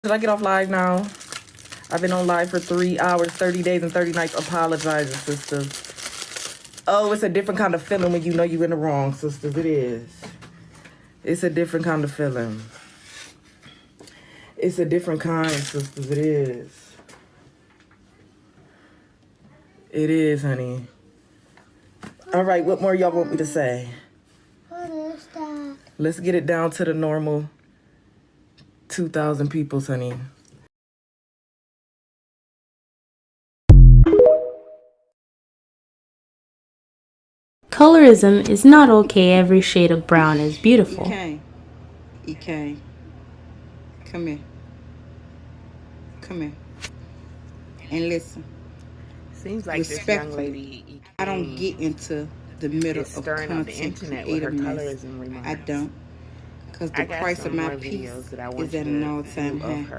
Did I get off live now? I've been on live for 3 hours, 30 days, and 30 nights. Apologizing, sisters. Oh, it's a different kind of feeling when you know you're in the wrong, sisters. It is. It's a different kind of feeling. It's a different kind, sisters. It is. It is, honey. All right, what more y'all want me to say? What is that? Let's get it down to the normal 2,000 people, honey. Colorism is not okay. Every shade of brown is beautiful. Ekane. Come here. Come here. And listen. Seems like this young lady, I don't get into the middle of stirring up the content internet with her creativeness. colorism remarks. I don't. Because the I got price of some my more peace videos that I want is at you an to all-time view of high. her.